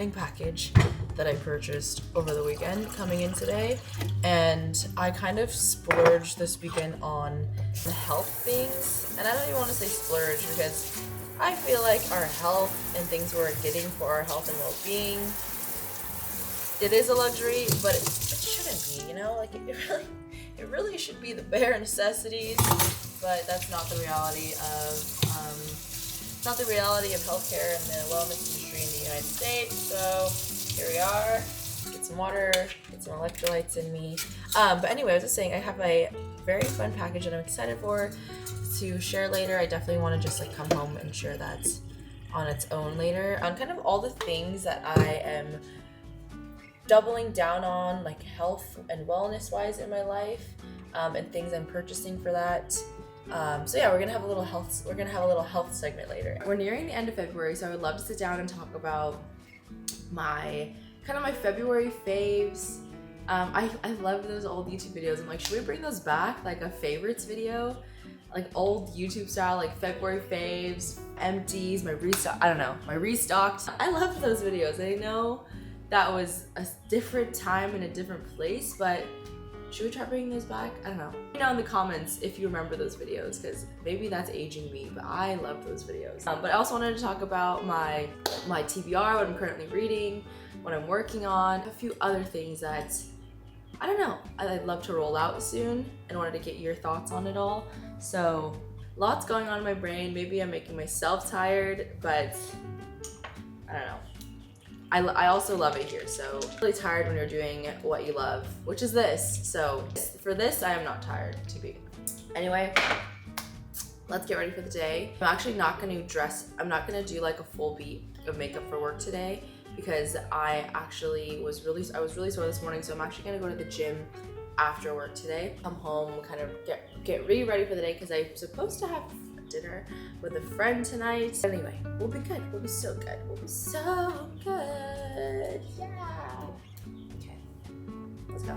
exciting package that I purchased over the weekend coming in today, and I kind of splurged this weekend on the health things. And I don't even want to say splurge because I feel like our health and things we're getting for our health and well-being, it is a luxury, but it shouldn't be, you know? Like it really should be the bare necessities, but that's not the reality of healthcare and the wellness industry in the United States. So here we are. Get some water, get some electrolytes in me. But anyway, I was just saying I have a very fun package that I'm excited for to share later. I definitely want to just like come home and share that on its own later. On kind of all the things that I am doubling down on, like health and wellness wise in my life, and things I'm purchasing for that. So yeah, we're gonna have a little health segment later. We're nearing the end of February, so I would love to sit down and talk about my February faves. I love those old YouTube videos. I'm like, should we bring those back? Like a favorites video? Like old YouTube style, like February faves, empties, my restocked. I love those videos. I know that was a different time and a different place, but should we try bringing those back? I don't know. Let me know in the comments if you remember those videos, because maybe that's aging me, but I love those videos. But I also wanted to talk about my TBR, what I'm currently reading, what I'm working on, a few other things that, I don't know, I'd love to roll out soon and wanted to get your thoughts on it all. So lots going on in my brain. Maybe I'm making myself tired, but I don't know. I also love it here, so really tired when you're doing what you love, which is this. So for this, I am not tired to be. Anyway, let's get ready for the day. I'm actually not gonna do like a full beat of makeup for work today because I was really sore this morning, so I'm actually gonna go to the gym after work today. Come home, kind of get really ready for the day because I'm supposed to have dinner with a friend tonight. Anyway, we'll be good. We'll be so good. We'll be so good. Yeah. Okay, let's go.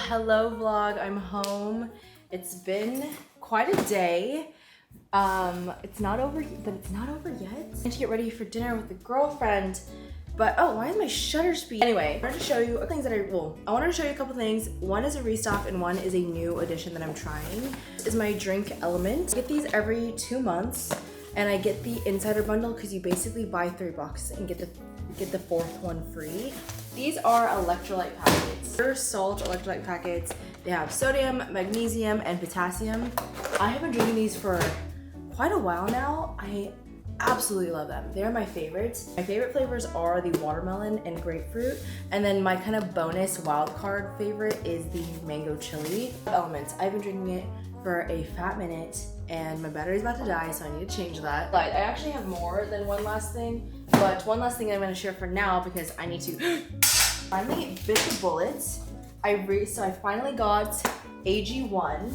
Hello vlog, I'm home. It's been quite a day. It's not over yet. I need to get ready for dinner with a girlfriend. But oh, why is my shutter speed? Anyway, I wanted to show you things that I wanted to show you a couple things. One is a restock and one is a new addition that I'm trying. This is my drink element. I get these every 2 months, and I get the insider bundle because you basically buy 3 boxes and get the 4th one free. These are electrolyte packets. They're salt electrolyte packets. They have sodium, magnesium, and potassium. I have been drinking these for quite a while now. I absolutely love them. They're my favorites. My favorite flavors are the watermelon and grapefruit. And then my kind of bonus wild card favorite is the mango chili. Elements. I've been drinking it for a fat minute and my battery's about to die, so I need to change that. But I actually have more than one last thing, but one last thing I'm gonna share for now because I need to finally bit the bullet. So I finally got AG1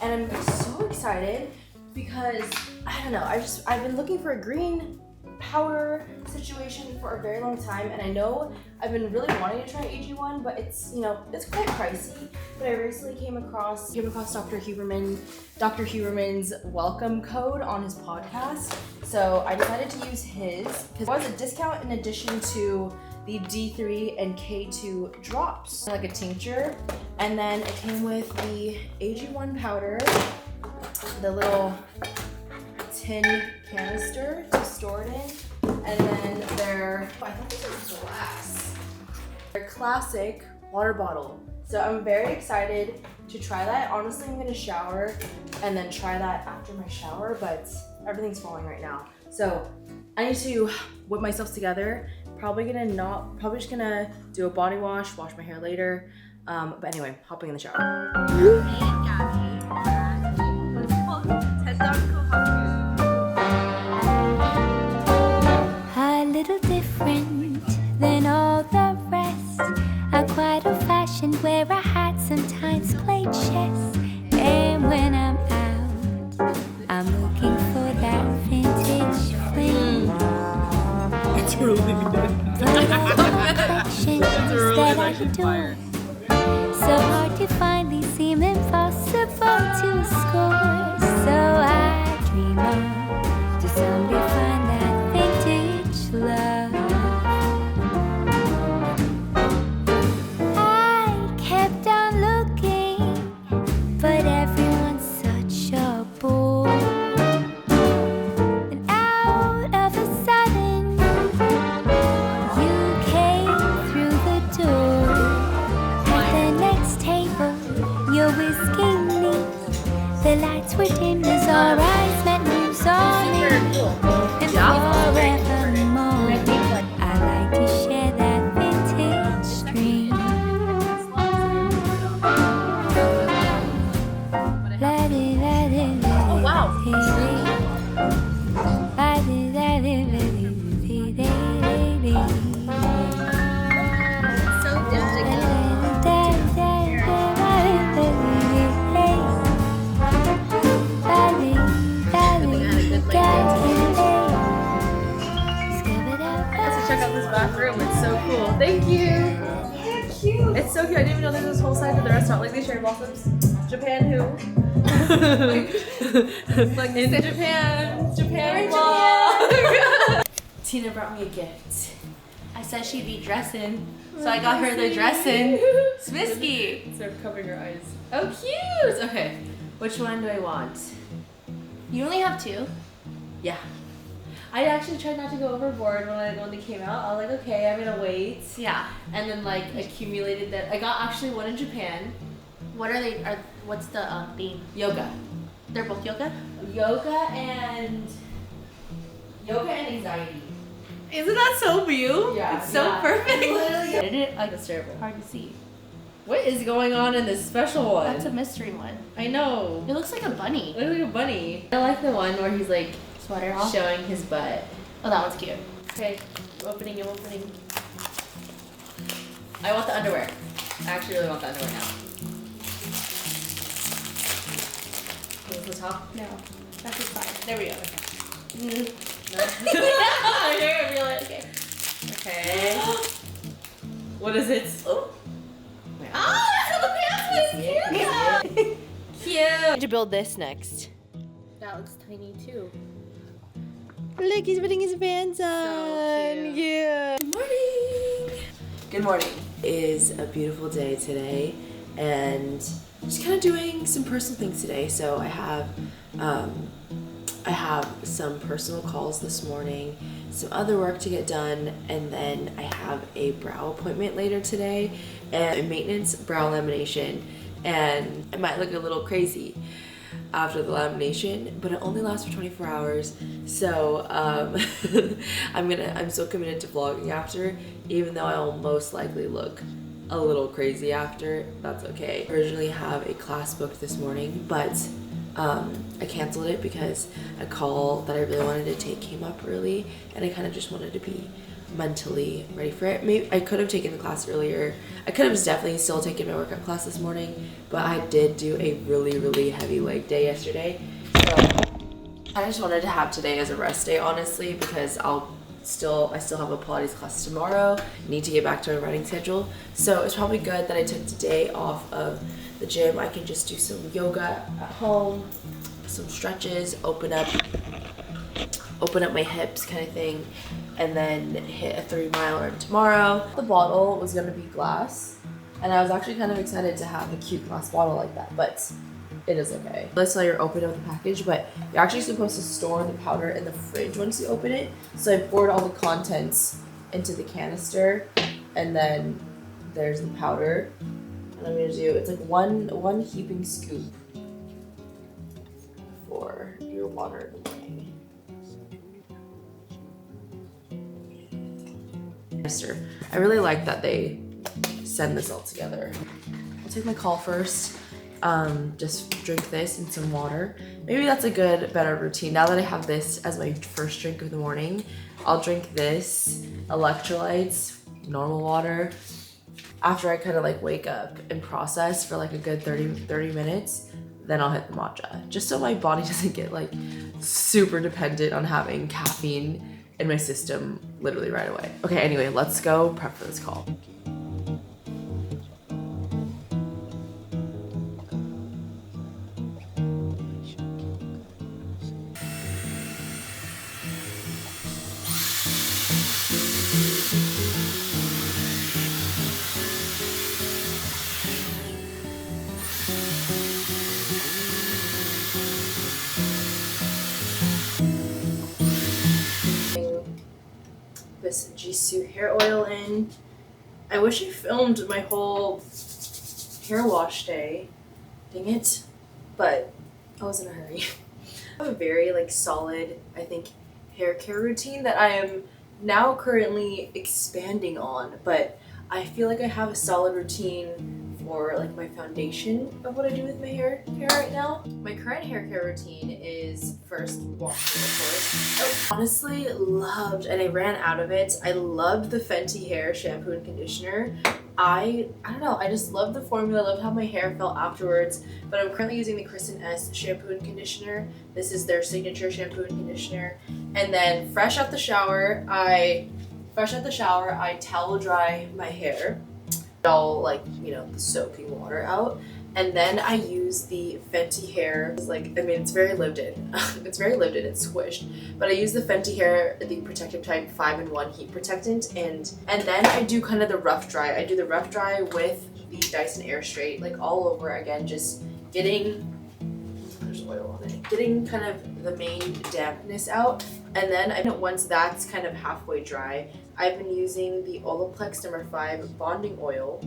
and I'm so excited because I don't know, I've been looking for a green powder situation for a very long time, and I know I've been really wanting to try AG1, but it's, you know, it's quite pricey. But I recently came across Dr. Huberman's welcome code on his podcast, so I decided to use his because it was a discount in addition to the D3 and K2 drops, like a tincture, and then it came with the AG1 powder, the little tin canister to store it in, and then I thought this was glass. Our classic water bottle. So I'm very excited to try that. Honestly, I'm gonna shower and then try that after my shower, but everything's falling right now. So I need to whip myself together. Probably just gonna do a body wash my hair later. But anyway, hopping in the shower. Tendon Kohaku. A little different than all the rest. I'm quite old-fashioned where I had sometimes played chess. And when I'm out, I'm looking for that vintage fling. It's really good. That I adore. So hard to find, these seem impossible to score. So I dream on to someday find that vintage love. I kept on looking, but everyone's such a bore. And out of a sudden, you came through the door. Your whiskey neat. The lights were dim as our eyes met, moves on me. And forevermore, I like to share that vintage stream. Oh wow! Check out this bathroom. It's so cool. Thank you. Cute. It's so cute. I didn't even know there was this whole side to the restaurant. Like these cherry blossoms. Japan who? Like in Japan. Japan vlog. Tina brought me a gift. I said she'd be dressing, so I got her the dressing. Smiski. So covering her eyes. Oh, cute. Okay. Which one do I want? You only have two. Yeah. I actually tried not to go overboard when they came out. I was like, okay, I'm gonna wait. Yeah. And then like accumulated that. I got actually one in Japan. What are they? What's the theme? Yoga. They're both yoga. Yoga and anxiety. Isn't that so beautiful? Yeah. It's so perfect. Literally. That's terrible. hard to see. What is going on in this special one? That's a mystery one. I know. It looks like a bunny. It looks like a bunny. I like the one where he's like Sweater off. showing his butt. Oh, that one's cute. Okay, I'm opening. I want the underwear. I actually really want the underwear now. Is this the top? No, that's just fine. There we go. I feel it. Okay. Okay. What is it? Oh. Oh, that's how the pants was cute. Cute. I need to build this next. That looks tiny too. Look, he's putting his pants on. So cute. Yeah. Good morning. Good morning. It is a beautiful day today, and just kind of doing some personal things today. So I have some personal calls this morning, some other work to get done, and then I have a brow appointment later today and a maintenance brow lamination, and it might look a little crazy after the lamination, but it only lasts for 24 hours. So I'm so committed to vlogging after, even though I'll most likely look a little crazy after. That's okay. I originally have a class booked this morning, but I canceled it because a call that I really wanted to take came up early, and I kind of just wanted to be mentally ready for it. Maybe I could have taken the class earlier. I could have definitely still taken my workout class this morning, but I did do a really heavy leg day yesterday. So I just wanted to have today as a rest day, honestly, because I still have a Pilates class tomorrow. Need to get back to my running schedule. So it's probably good that I took today off of the gym. I can just do some yoga at home, some stretches, open up my hips kind of thing, and then hit a 3-miler tomorrow. The bottle was gonna be glass, and I was actually kind of excited to have a cute glass bottle like that, but it is okay. Let's say you're opening up the package, but you're actually supposed to store the powder in the fridge once you open it. So I poured all the contents into the canister, and then there's the powder. And I'm gonna do, it's like one heaping scoop for your water in the morning. I really like that they send this all together. I'll take my call first. Just drink this and some water. Maybe that's a better routine. Now that I have this as my first drink of the morning, I'll drink this, electrolytes, normal water, after I kind of like wake up and process for like a good 30 minutes. Then I'll hit the matcha, just so my body doesn't get like super dependent on having caffeine in my system literally right away. Okay, anyway, let's go prep for this call. This Jisoo hair oil in. I wish I filmed my whole hair wash day. Dang it. But I was in a hurry. I have a very like solid, I think, hair care routine that I am now currently expanding on, but I feel like I have a solid routine for like my foundation of what I do with my hair right now. My current hair care routine is first washing, of course. I honestly loved, and I ran out of it, I loved the Fenty hair shampoo and conditioner. I don't know, I just love the formula, I loved how my hair felt afterwards, but I'm currently using the Kristen S shampoo and conditioner. This is their signature shampoo and conditioner. And then fresh out the shower, I towel dry my hair, all like, you know, the soaking water out. And then I use the Fenty hair. It's like, I mean, it's very lived in. It's very lived in, it's squished. But I use the Fenty hair, the protective type 5-in-1 heat protectant. And then I do kind of the rough dry. I do the rough dry with the Dyson Air Straight, like all over again, just getting, there's oil on it, getting kind of the main dampness out. And then once that's kind of halfway dry, I've been using the Olaplex No. 5 bonding oil.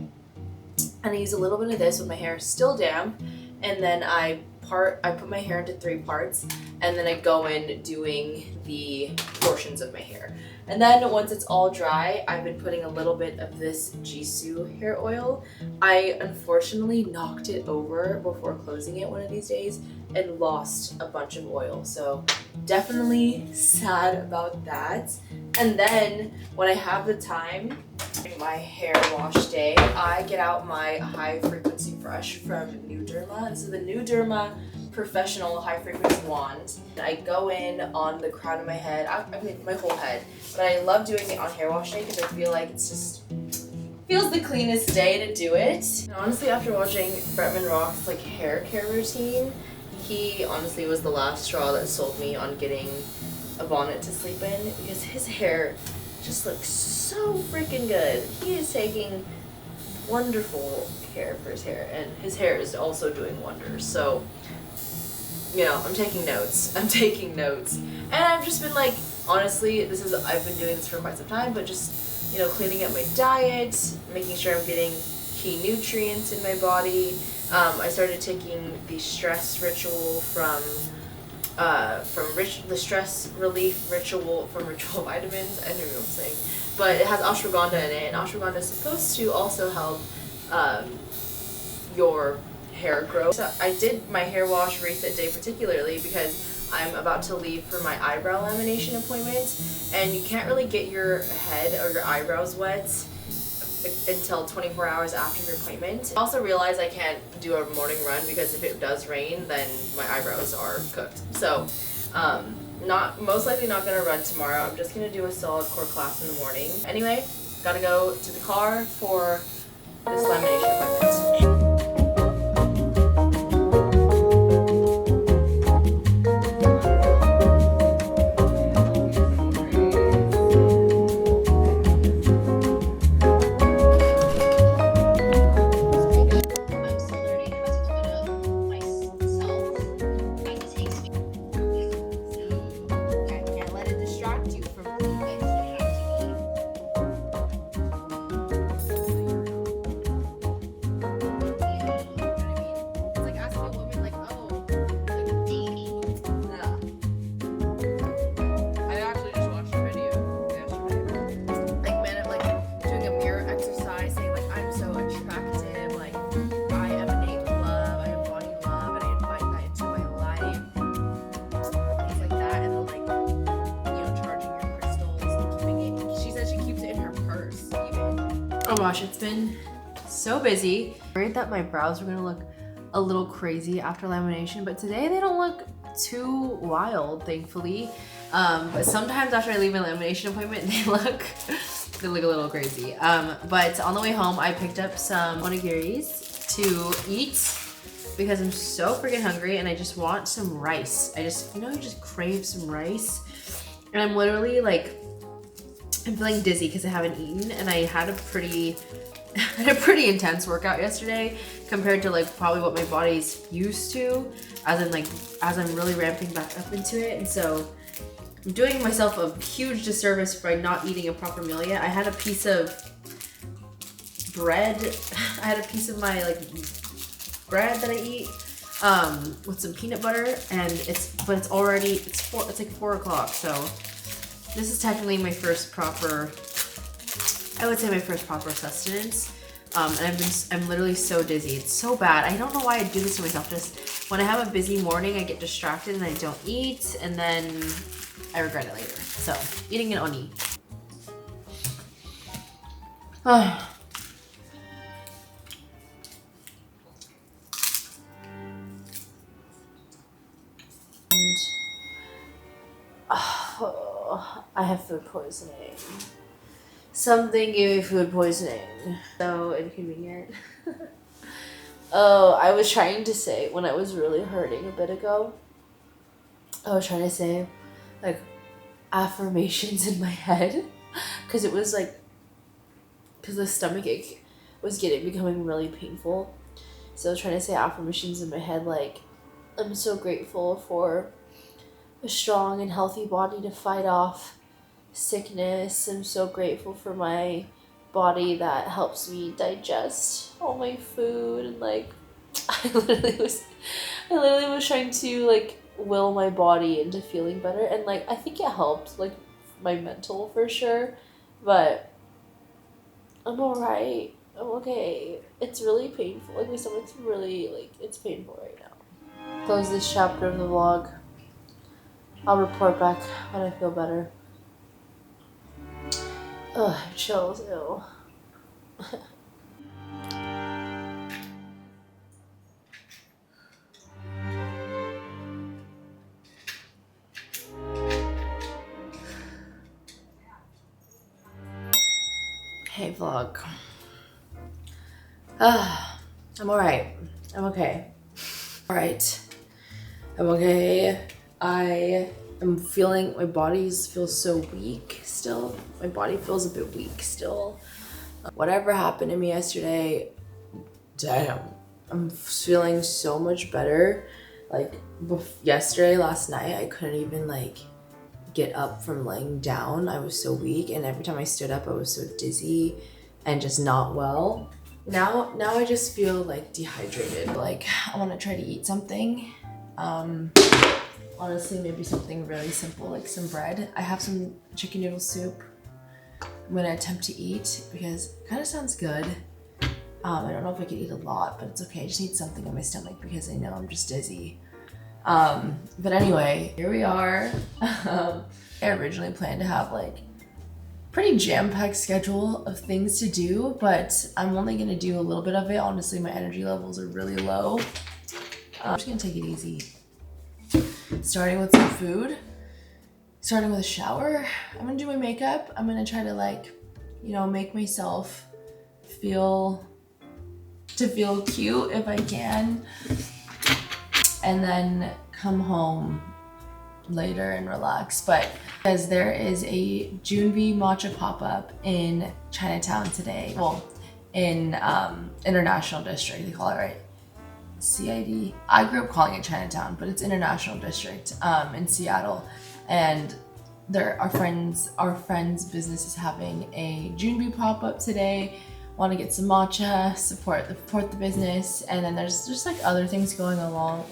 And I use a little bit of this when my hair is still damp, and then I put my hair into 3 parts, and then I go in doing the portions of my hair. And then once it's all dry, I've been putting a little bit of this Jisoo hair oil. I unfortunately knocked it over before closing it one of these days and lost a bunch of oil, so definitely sad about that. And then when I have the time, my hair wash day, I get out my high frequency brush from New Derma. This is the New Derma Professional High Frequency Wand. I go in on the crown of my head, I mean my whole head, but I love doing it on hair wash day because I feel like it's just feels the cleanest day to do it. And honestly, after watching Bretman Rock's like hair care routine, he honestly was the last straw that sold me on getting a bonnet to sleep in, because his hair just looks so freaking good. He is taking wonderful care for his hair, and his hair is also doing wonders. So, you know, I'm taking notes. And I've just been like, honestly, I've been doing this for quite some time, but just, you know, cleaning up my diet, making sure I'm getting key nutrients in my body. I started taking the stress ritual the stress relief ritual from Ritual Vitamins. I don't know what I'm saying, but it has ashwagandha in it, and ashwagandha is supposed to also help your hair grow. So I did my hair wash reset day particularly because I'm about to leave for my eyebrow lamination appointment, and you can't really get your head or your eyebrows wet until 24 hours after your appointment. I also realized I can't do a morning run because if it does rain, then my eyebrows are cooked. So, most likely not gonna run tomorrow. I'm just gonna do a solid core class in the morning. Anyway, gotta go to the car for this lamination appointment. Oh gosh, it's been so busy. Worried that my brows were gonna look a little crazy after lamination, but today they don't look too wild, thankfully. But sometimes after I leave a lamination appointment, they look a little crazy. But on the way home, I picked up some onigiris to eat because I'm so freaking hungry and I just want some rice. I just, you just crave some rice. And I'm literally like, I'm feeling dizzy because I haven't eaten, and I had a pretty intense workout yesterday compared to like probably what my body's used to, as I'm really ramping back up into it. And so I'm doing myself a huge disservice by not eating a proper meal yet. I had a piece of bread. I had a piece of my like bread that I eat with some peanut butter, and it's like 4 o'clock. So this is technically my first proper, I would say my first proper sustenance. And I'm literally so dizzy. It's so bad. I don't know why I do this to myself. Just when I have a busy morning, I get distracted and I don't eat, and then I regret it later. So eating an oni. I have food poisoning. Something gave me food poisoning. So inconvenient. Oh, I was trying to say, when I was really hurting a bit ago, I was trying to say like affirmations in my head, because it was like, because the stomach ache was becoming really painful. So I was trying to say affirmations in my head like, I'm so grateful for a strong and healthy body to fight off sickness. I'm so grateful for my body that helps me digest all my food, and like I literally was trying to like will my body into feeling better, and like I think it helped like my mental for sure, but I'm alright. I'm okay. It's really painful. Like my stomach's really like, it's painful right now. Close this chapter of the vlog. I'll report back when I feel better. Ugh, chills, ew. Hey vlog. I'm alright. I'm okay. Alright. I'm okay. I am feeling, my body feels so weak still. My body feels a bit weak still. Whatever happened to me yesterday, damn. I'm feeling so much better. Like yesterday, last night, I couldn't even like get up from laying down. I was so weak, and every time I stood up I was so dizzy and just not well. Now I just feel like dehydrated. Like I want to try to eat something. Honestly, maybe something really simple like some bread. I have some chicken noodle soup I'm gonna attempt to eat because it kind of sounds good. I don't know if I could eat a lot, but it's okay. I just need something in my stomach because I know I'm just dizzy. But anyway, here we are. I originally planned to have like pretty jam-packed schedule of things to do, but I'm only gonna do a little bit of it. Honestly, my energy levels are really low. I'm just gonna take it easy. Starting with some food, starting with a shower. I'm gonna do my makeup. I'm gonna try to like, make myself feel cute if I can, and then come home later and relax. But because there is a Junbi Matcha pop-up in Chinatown today, well, in International District, they call it, right? CID. I grew up calling it Chinatown, but it's International District in Seattle, and our friend's business is having a Junbi pop-up today. Want to get some matcha, support the business, and then there's just like other things going around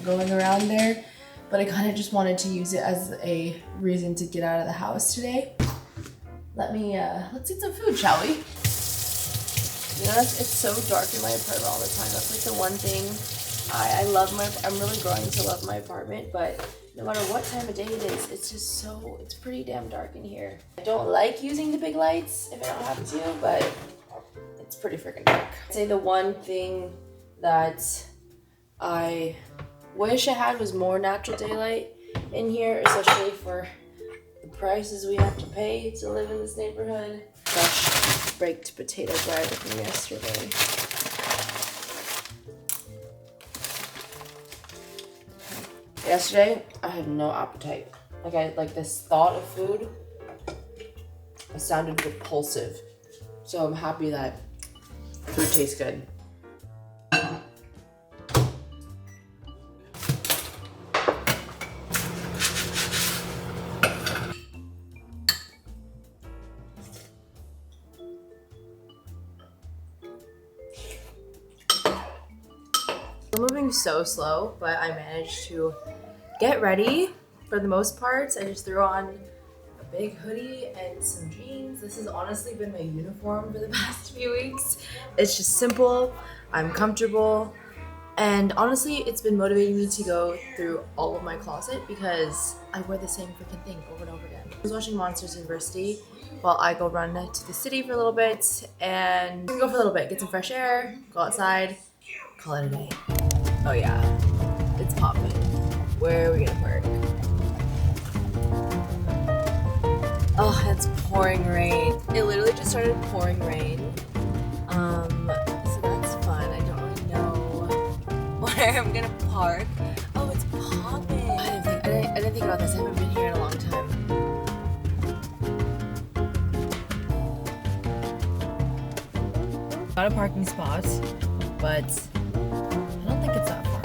there, but I kind of just wanted to use it as a reason to get out of the house today. Let's eat some food, shall we? It's so dark in my apartment all the time. That's like the one thing I love. I'm really growing to love my apartment, but no matter what time of day it is, it's pretty damn dark in here. I don't like using the big lights if I don't have to, but It's pretty freaking dark. I'd say the one thing that I wish I had was more natural daylight in here, especially for the prices we have to pay to live in this neighborhood. Fresh baked potato bread from yesterday. Yesterday, I had no appetite. Like this thought of food, it sounded repulsive. So I'm happy that food tastes good. We're moving so slow, but I managed to get ready for the most part. I just threw on a big hoodie and some jeans. This has honestly been my uniform for the past few weeks. It's just simple, I'm comfortable, and honestly, it's been motivating me to go through all of my closet because I wear the same freaking thing over and over again. I was watching Monsters University while I go run to the city for a little bit, and go for a little bit, get some fresh air, go outside, call it a day. Oh yeah, it's popping. Where are we gonna park? Oh, it's pouring rain. It literally just started pouring rain. So that's fun. I don't really know where I'm gonna park. Oh, it's popping. I didn't think about this. I haven't been here in a long time. Got a parking spot, but I don't think it's that far.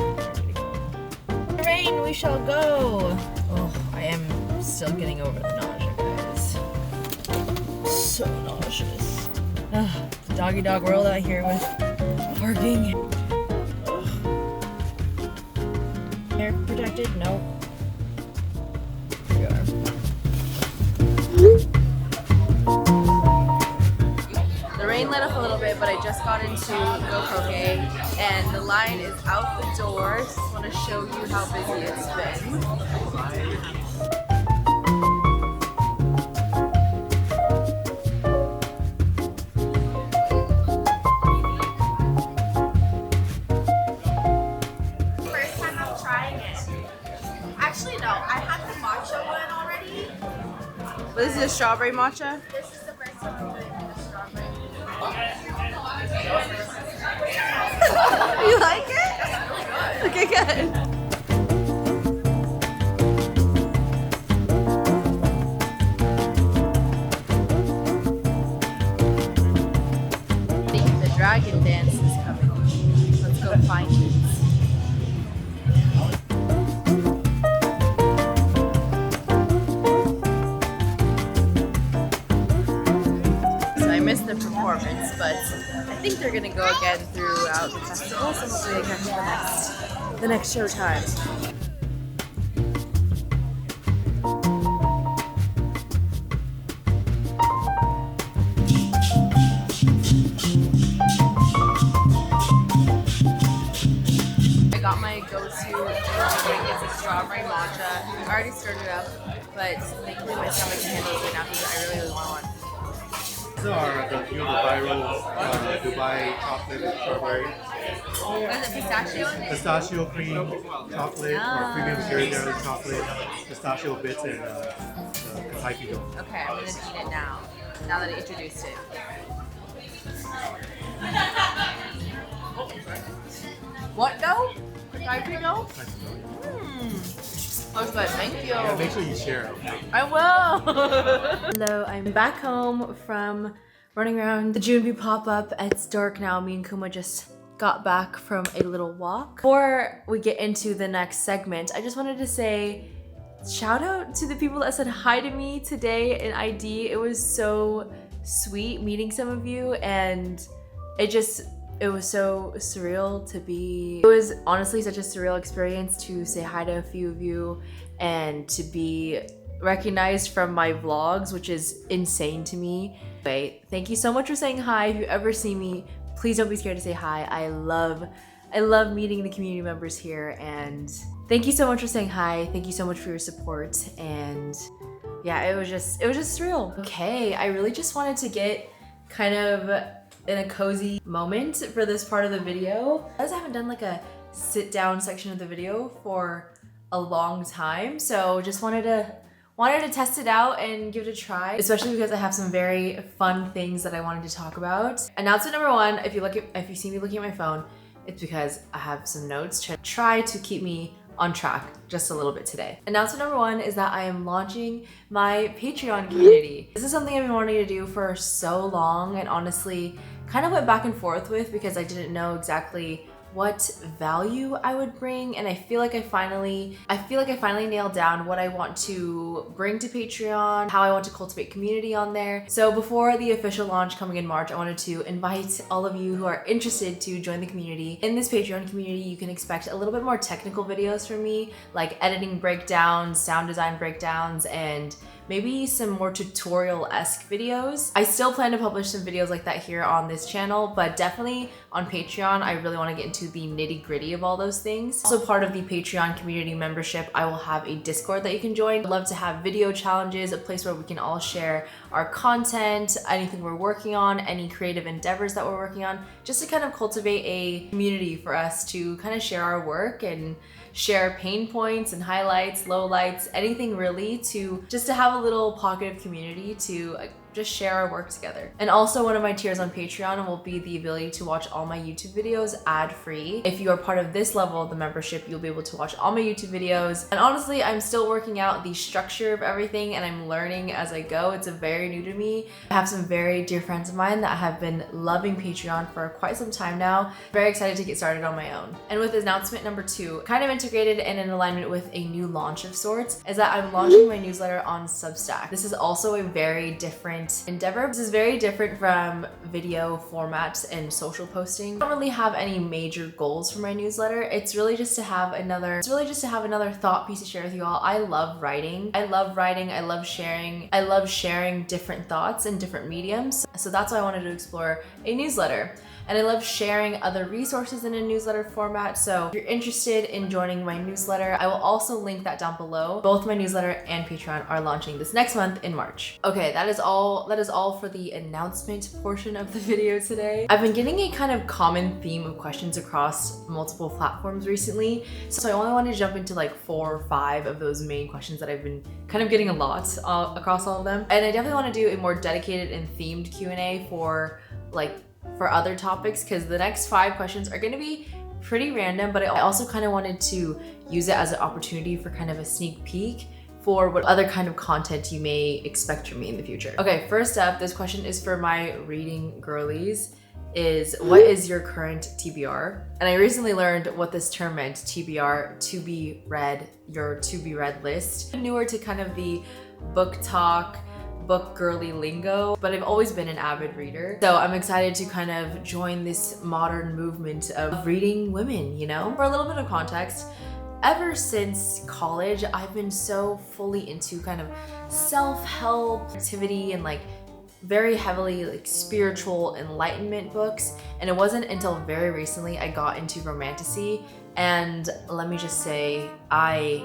Rain, we shall go. Oh, I am still getting over the nausea, guys. So nauseous. The doggy dog world out here with parking. Ugh. Air protected? Nope. Here we are. The rain let up a little bit, but I just got into Go Poke, and the line is out the door. Just want to show you how busy it's been. First time I'm trying it. Actually, no, I had the matcha one already. But this is a strawberry matcha? This is the first time I'm doing the strawberry. You like it? Okay, good. The dragon dance is coming. Let's go find it. So I missed the performance, but I think they're gonna go again throughout the festival, so hopefully I catch the next show time. I got my go-to drink. It's a strawberry matcha. I already stirred it up, but thankfully my stomach can handle it right now because I really want one. These are the viral Dubai chocolate strawberry. What is it, pistachio? Pistachio cream chocolate or premium dairy chocolate, pistachio bits, and the Kohaku dough. Okay, I'm gonna eat it now that I introduced it. What dough? Kohaku dough? That was good, thank you. Yeah, make sure you share it. Okay? I will. Hello, I'm back home from running around the Junbi pop-up. It's dark now. Me and Kuma just got back from a little walk. Before we get into the next segment, I just wanted to say shout out to the people that said hi to me today in ID. It was so sweet meeting some of you, and it was so surreal to be. It was honestly such a surreal experience to say hi to a few of you and to be recognized from my vlogs, which is insane to me. Anyway, thank you so much for saying hi. If you ever see me, please don't be scared to say hi. I love meeting the community members here, and thank you so much for saying hi. Thank you so much for your support, and yeah, it was just surreal. Okay, I really just wanted to get kind of in a cozy moment for this part of the video. I haven't done like a sit down section of the video for a long time, so just wanted to test it out and give it a try, especially because I have some very fun things that I wanted to talk about. Announcement number one, if you see me looking at my phone, it's because I have some notes to try to keep me on track just a little bit today. Announcement number one is that I am launching my Patreon community. This is something I've been wanting to do for so long, and honestly kind of went back and forth with because I didn't know exactly what value I would bring, and I feel like I finally nailed down what I want to bring to Patreon, how I want to cultivate community on there. So before the official launch coming in March, I wanted to invite all of you who are interested to join the community. In this Patreon community, you can expect a little bit more technical videos from me, like editing breakdowns, sound design breakdowns, and maybe some more tutorial-esque videos. I still plan to publish some videos like that here on this channel, but definitely on Patreon, I really want to get into the nitty-gritty of all those things. Also part of the Patreon community membership, I will have a Discord that you can join. I'd love to have video challenges, a place where we can all share our content, anything we're working on, any creative endeavors that we're working on, just to kind of cultivate a community for us to kind of share our work and share pain points and highlights, lowlights, anything really, to just to have a little pocket of community to just share our work together. And also one of my tiers on Patreon will be the ability to watch all my YouTube videos ad-free. If you are part of this level of the membership, you'll be able to watch all my YouTube videos. And honestly, I'm still working out the structure of everything and I'm learning as I go. It's very new to me. I have some very dear friends of mine that have been loving Patreon for quite some time now. Very excited to get started on my own. And with announcement number two, kind of integrated and in alignment with a new launch of sorts, is that I'm launching my newsletter on Substack. This is also a very different endeavor. This is very different from video formats and social posting. I don't really have any major goals for my newsletter. It's really just to have another thought piece to share with you all. I love writing. I love sharing different thoughts in different mediums. So that's why I wanted to explore a newsletter. And I love sharing other resources in a newsletter format. So if you're interested in joining my newsletter, I will also link that down below. Both my newsletter and Patreon are launching this next month in March. Okay, that is all for the announcement portion of the video today. I've been getting a kind of common theme of questions across multiple platforms recently. So I only wanted to jump into like 4 or 5 of those main questions that I've been kind of getting a lot across all of them. And I definitely want to do a more dedicated and themed Q&A for other topics, because the next 5 questions are going to be pretty random, but I also kind of wanted to use it as an opportunity for kind of a sneak peek for what other kind of content you may expect from me in the future. Okay, first up, this question is for my reading girlies, is what is your current TBR? And I recently learned what this term meant, TBR, to be read, your to be read list. I'm newer to kind of the book talk, book girly lingo, but I've always been an avid reader. So I'm excited to kind of join this modern movement of reading women, you know? For a little bit of context, ever since college, I've been so fully into kind of self-help activity and like very heavily like spiritual enlightenment books. And it wasn't until very recently I got into romantasy. And let me just say, I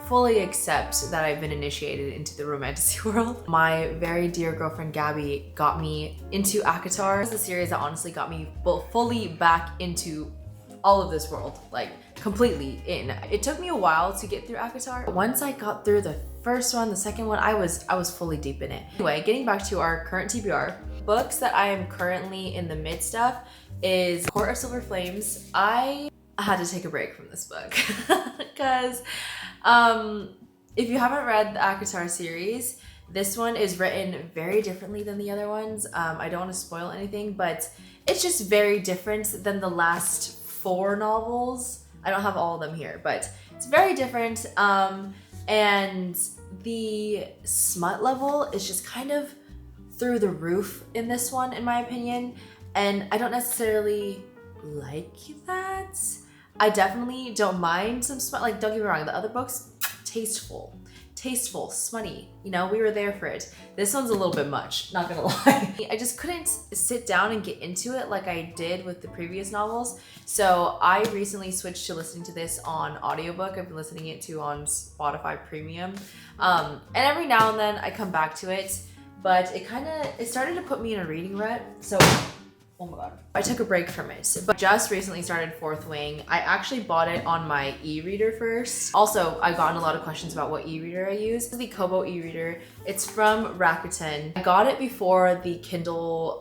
fully accept that I've been initiated into the romantasy world. My very dear girlfriend Gabby got me into ACOTAR. It's the series that honestly got me fully back into all of this world, like completely in. It took me a while to get through ACOTAR. Once I got through the first one, the second one, I was fully deep in it. Anyway, getting back to our current TBR, books that I am currently in the midst of is Court of Silver Flames. I had to take a break from this book because if you haven't read the ACOTAR series, this one is written very differently than the other ones. I don't want to spoil anything, but it's just very different than the last 4 novels. I don't have all of them here, but it's very different. And the smut level is just kind of through the roof in this one, in my opinion. And I don't necessarily like that. I definitely don't mind some smut. Like, don't get me wrong, the other books, tasteful, smutty. You know, we were there for it. This one's a little bit much, not gonna lie. I just couldn't sit down and get into it like I did with the previous novels. So I recently switched to listening to this on audiobook. I've been listening it to on Spotify Premium. And every now and then I come back to it, but it started to put me in a reading rut. So Oh my god. I took a break from it, but just recently started Fourth Wing. I actually bought it on my e-reader first. Also, I've gotten a lot of questions about what e-reader I use. This is the Kobo e-reader. It's from Rakuten. I got it before the Kindle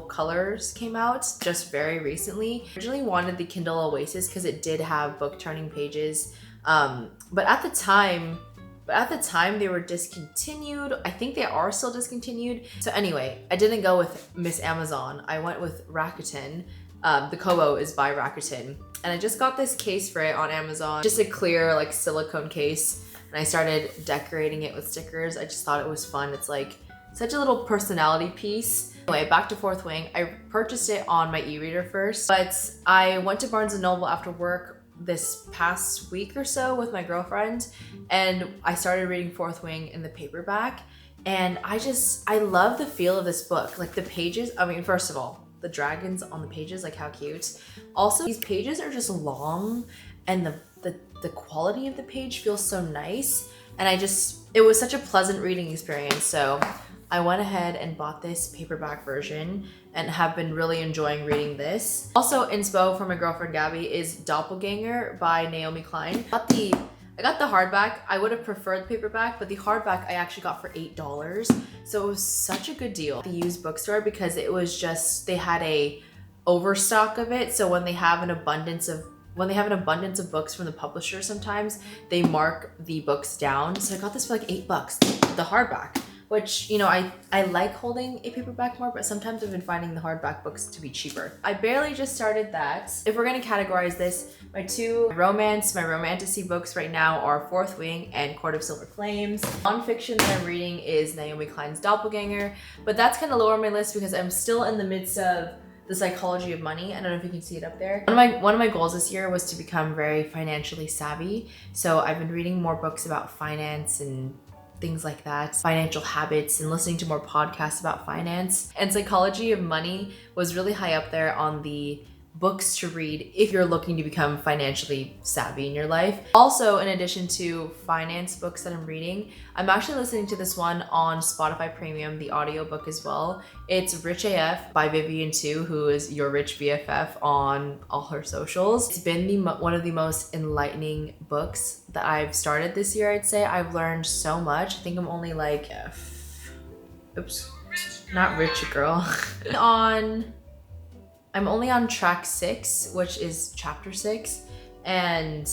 colors came out, just very recently. I originally wanted the Kindle Oasis because it did have book turning pages, but at the time they were discontinued. I think they are still discontinued. So anyway, I didn't go with Miss Amazon. I went with Rakuten. The Kobo is by Rakuten. And I just got this case for it on Amazon. Just a clear like silicone case. And I started decorating it with stickers. I just thought it was fun. It's like such a little personality piece. Anyway, back to Fourth Wing. I purchased it on my e-reader first, but I went to Barnes & Noble after work this past week or so with my girlfriend, and I started reading Fourth Wing in the paperback, and I love the feel of this book. Like the pages, I mean, first of all, the dragons on the pages, like how cute. Also, these pages are just long, and the quality of the page feels so nice, and it was such a pleasant reading experience. So I went ahead and bought this paperback version and have been really enjoying reading this. Also inspo from my girlfriend Gabby is Doppelganger by Naomi Klein. I got the hardback. I would have preferred the paperback, but the hardback I actually got for $8. So it was such a good deal at the used bookstore because it was just, they had a overstock of it. So when they have an abundance of books from the publisher, sometimes they mark the books down. So I got this for like $8, the hardback. Which, you know, I like holding a paperback more, but sometimes I've been finding the hardback books to be cheaper. I barely just started that. If we're gonna categorize this, my romantasy books right now are Fourth Wing and Court of Silver Flames. Nonfiction that I'm reading is Naomi Klein's Doppelganger, but that's kind of lower on my list because I'm still in the midst of The Psychology of Money. I don't know if you can see it up there. One of my goals this year was to become very financially savvy. So I've been reading more books about finance and things like that, financial habits, and listening to more podcasts about finance. And Psychology of Money was really high up there on the books to read if you're looking to become financially savvy in your life. Also, in addition to finance books that I'm reading, I'm actually listening to this one on Spotify Premium, the audiobook as well. It's Rich AF by Vivian Tu, who is your rich BFF on all her socials. It's been one of the most enlightening books that I've started this year, I'd say. I've learned so much. I think I'm only like, not rich girl. I'm only on track 6, which is chapter 6, and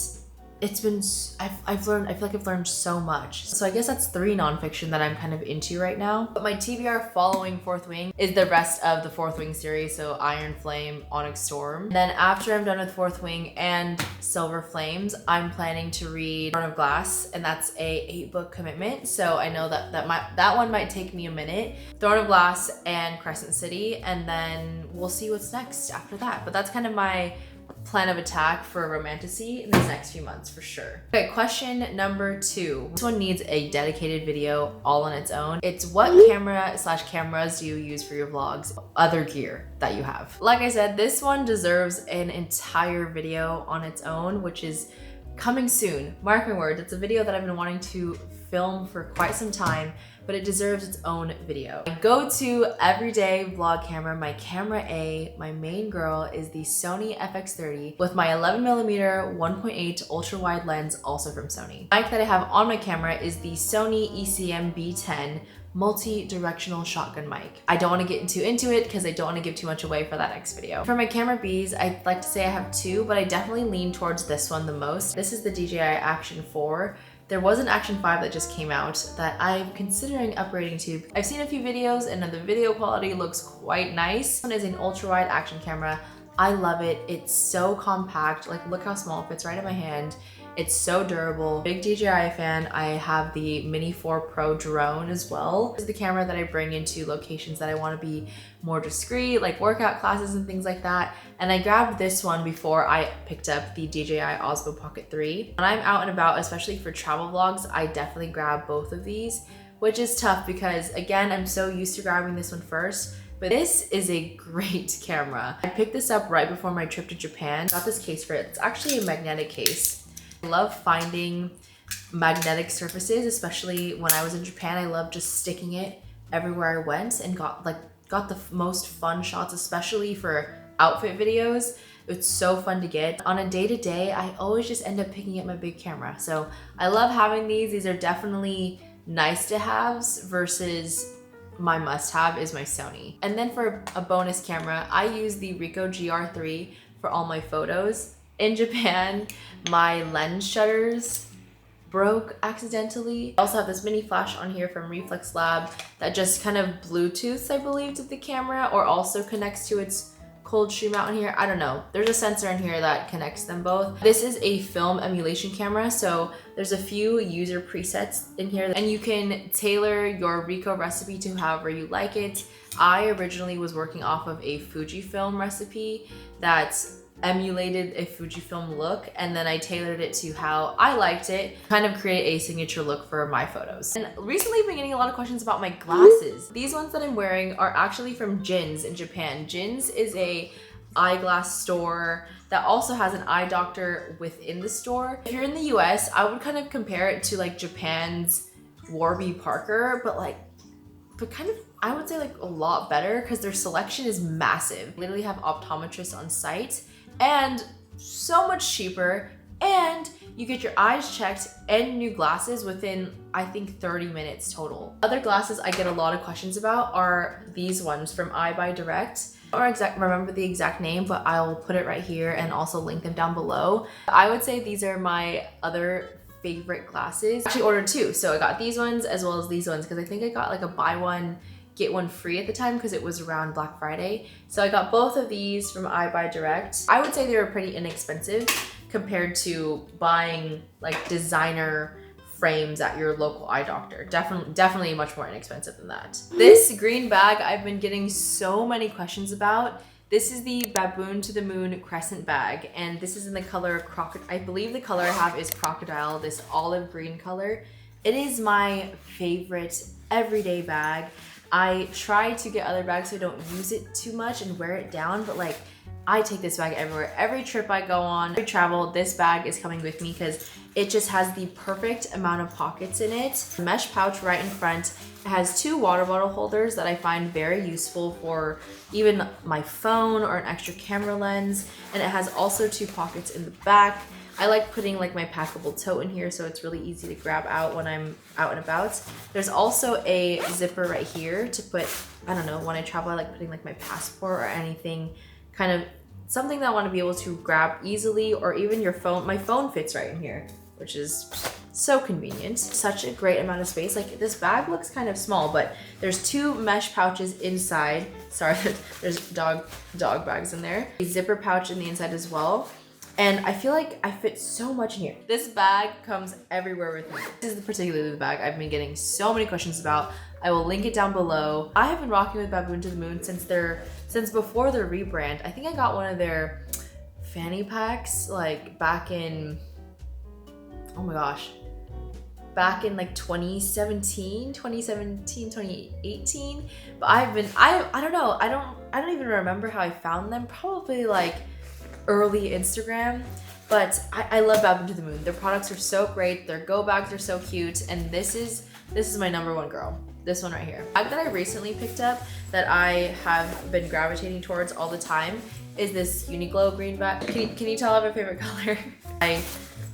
it's been, I feel like I've learned so much. So I guess that's 3 nonfiction that I'm kind of into right now. But my TBR following Fourth Wing is the rest of the Fourth Wing series, so Iron Flame, Onyx Storm. And then after I'm done with Fourth Wing and Silver Flames, I'm planning to read Throne of Glass, and that's a 8-book commitment. So I know that one might take me a minute. Throne of Glass and Crescent City, and then we'll see what's next after that. But that's kind of my plan of attack for romantasy in these next few months for sure. Okay, question number 2. This one needs a dedicated video all on its own. It's what cameras do you use for your vlogs? Other gear that you have. Like I said, this one deserves an entire video on its own, which is coming soon. Mark my words, it's a video that I've been wanting to film for quite some time, but it deserves its own video. My go-to everyday vlog camera, my camera A, my main girl, is the Sony FX30 with my 11mm 1.8 ultra wide lens, also from Sony. The mic that I have on my camera is the Sony ECM B10 multi-directional shotgun mic. I don't want to get too into it because I don't want to give too much away for that next video. For my camera Bs, I'd like to say I have 2, but I definitely lean towards this one the most. This is the DJI Action 4. There was an Action 5 that just came out that I'm considering upgrading to. I've seen a few videos and the video quality looks quite nice. This one is an ultra-wide action camera. I love it. It's so compact. Like, look how small it fits right in my hand. It's so durable. Big DJI fan. I have the Mini 4 Pro drone as well. This is the camera that I bring into locations that I want to be more discreet, like workout classes and things like that. And I grabbed this one before I picked up the DJI Osmo Pocket 3. When I'm out and about, especially for travel vlogs, I definitely grab both of these, which is tough because, again, I'm so used to grabbing this one first. But this is a great camera. I picked this up right before my trip to Japan. Got this case for it. It's actually a magnetic case. I love finding magnetic surfaces, especially when I was in Japan. I loved just sticking it everywhere I went and got like got the most fun shots, especially for outfit videos. It's so fun to get. On a day-to-day, I always just end up picking up my big camera. So I love having these. These are definitely nice to haves versus my must-have is my Sony. And then for a bonus camera, I use the Ricoh GR3 for all my photos. In Japan, my lens shutters broke accidentally. I also have this mini flash on here from Reflex Lab that just kind of Bluetooths, I believe, to the camera, or also connects to its cold stream out in here. I don't know. There's a sensor in here that connects them both. This is a film emulation camera, so there's a few user presets in here and you can tailor your Ricoh recipe to however you like it. I originally was working off of a Fujifilm recipe that's emulated a Fujifilm look, and then I tailored it to how I liked it, kind of create a signature look for my photos. And recently I've been getting a lot of questions about my glasses. These ones that I'm wearing are actually from Jin's in Japan. Jin's is a eyeglass store that also has an eye doctor within the store. If you're in the US, I would kind of compare it to like Japan's Warby Parker, but kind of, I would say like a lot better because their selection is massive. They literally have optometrists on site and so much cheaper, and you get your eyes checked and new glasses within, I think, 30 minutes total. Other glasses I get a lot of questions about are these ones from Eye Direct. I don't remember the exact name, but I'll put it right here and also link them down below. I would say these are my other favorite glasses. I actually ordered two, so I got these ones as well as these ones because I think I got like a buy one get one free at the time because it was around Black Friday. So I got both of these from Eye Direct. I would say they were pretty inexpensive compared to buying like designer frames at your local eye doctor. Definitely much more inexpensive than that. This green bag I've been getting so many questions about. This is the Baboon to the Moon Crescent bag, and this is in the color crocodile. I believe the color I have is crocodile, this olive green color. It is my favorite everyday bag. I try to get other bags so I don't use it too much and wear it down, but like I take this bag everywhere. Every trip I go on, every travel, this bag is coming with me because it just has the perfect amount of pockets in it. A mesh pouch right in front. It has two water bottle holders that I find very useful for even my phone or an extra camera lens. And it has also two pockets in the back. I like putting like my packable tote in here so it's really easy to grab out when I'm out and about. There's also a zipper right here to put, I don't know, when I travel I like putting like my passport or anything, kind of something that I want to be able to grab easily, or even your phone. My phone fits right in here, which is so convenient. Such a great amount of space. Like this bag looks kind of small, but there's two mesh pouches inside. Sorry, there's dog bags in there. A zipper pouch in the inside as well. And I feel like I fit so much in here. This bag comes everywhere with me. This is particularly the bag I've been getting so many questions about. I will link it down below. I have been rocking with Baboon to the Moon since before their rebrand. I think I got one of their fanny packs like back in, oh my gosh, back in like 2017, 2018. But I don't know. I don't even remember how I found them. Probably like early Instagram, but I love Baboon to the Moon. Their products are so great. Their go bags are so cute, and this is my number one girl. This one right here. The bag that I recently picked up that I have been gravitating towards all the time is this Uniqlo green bag. Can you tell I have a favorite color? I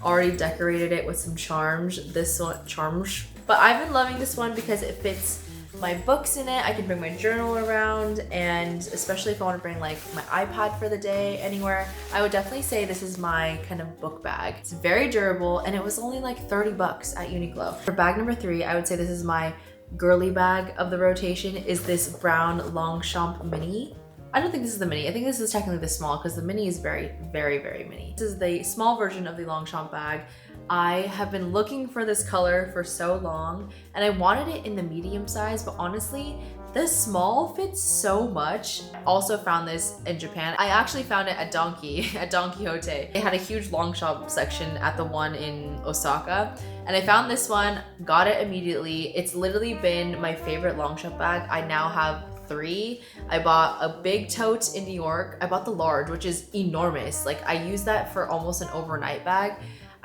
already decorated it with some charms. This one, charms. But I've been loving this one because it fits my books in it. I can bring my journal around, and especially if I want to bring like my iPad for the day anywhere, I would definitely say this is my kind of book bag. It's very durable, and it was only like 30 bucks at Uniqlo. For bag number 3, I would say this is my girly bag of the rotation, is this brown Longchamp mini. I don't think this is the mini. I think this is technically the small because the mini is very, very, very mini. This is the small version of the Longchamp bag. I have been looking for this color for so long, and I wanted it in the medium size, but honestly, this small fits so much. Also found this in Japan. I actually found it at Don Quixote. They had a huge Longchamp section at the one in Osaka, and I found this one, got it immediately. It's literally been my favorite Longchamp bag. I now have 3. I bought a big tote in New York. I bought the large, which is enormous. Like I use that for almost an overnight bag.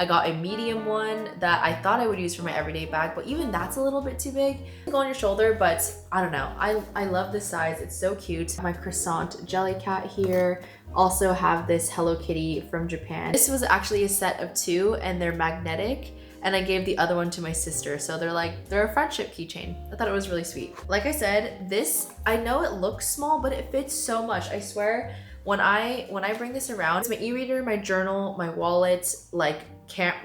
I got a medium one that I thought I would use for my everyday bag, but even that's a little bit too big. Go on your shoulder, but I don't know. I love this size. It's so cute. My croissant jelly cat here. Also have this Hello Kitty from Japan. This was actually a set of 2 and they're magnetic. And I gave the other one to my sister. So they're a friendship keychain. I thought it was really sweet. Like I said, this, I know it looks small, but it fits so much. I swear, when I bring this around, it's my e-reader, my journal, my wallet, like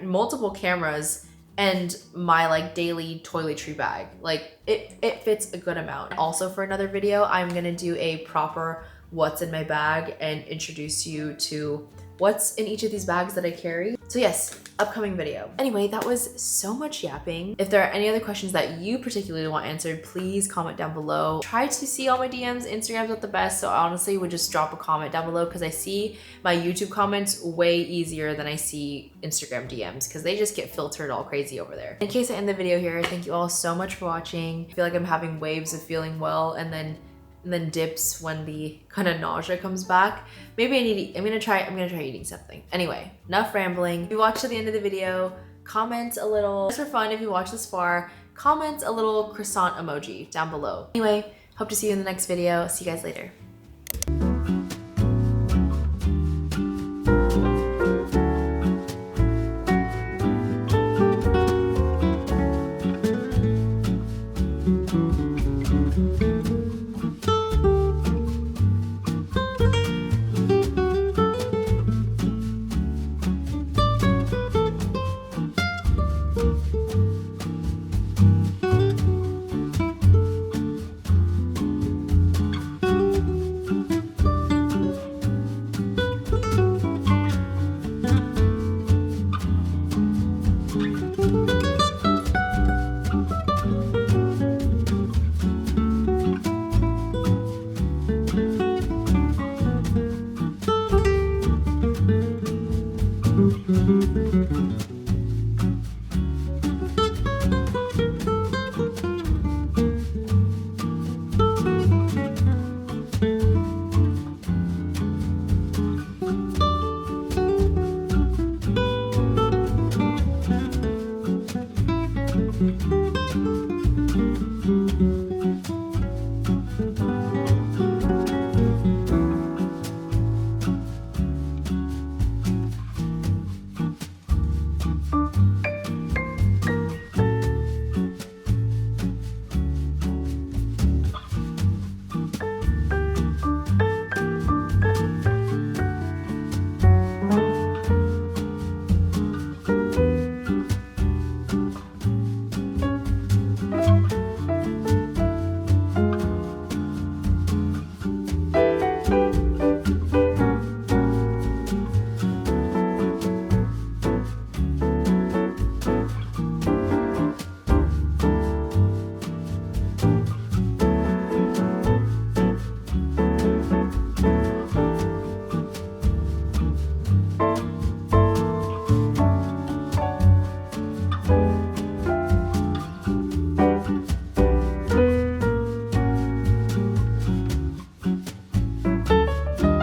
multiple cameras, and my like daily toiletry bag. Like it fits a good amount. Also for another video, I'm gonna do a proper what's in my bag and introduce you to what's in each of these bags that I carry. So yes, upcoming video. Anyway, that was so much yapping. If there are any other questions that you particularly want answered, please comment down below. Try to see all my DMs. Instagram's not the best, so I honestly would just drop a comment down below because I see my YouTube comments way easier than I see Instagram DMs because they just get filtered all crazy over there. In case I end the video here, thank you all so much for watching. I feel like I'm having waves of feeling well and then dips when the kind of nausea comes back. Maybe I'm gonna try eating something. Anyway, enough rambling. If you watched to the end of the video, comment a little, just for fun, if you watched this far, comment a little croissant emoji down below. Anyway, hope to see you in the next video. See you guys later.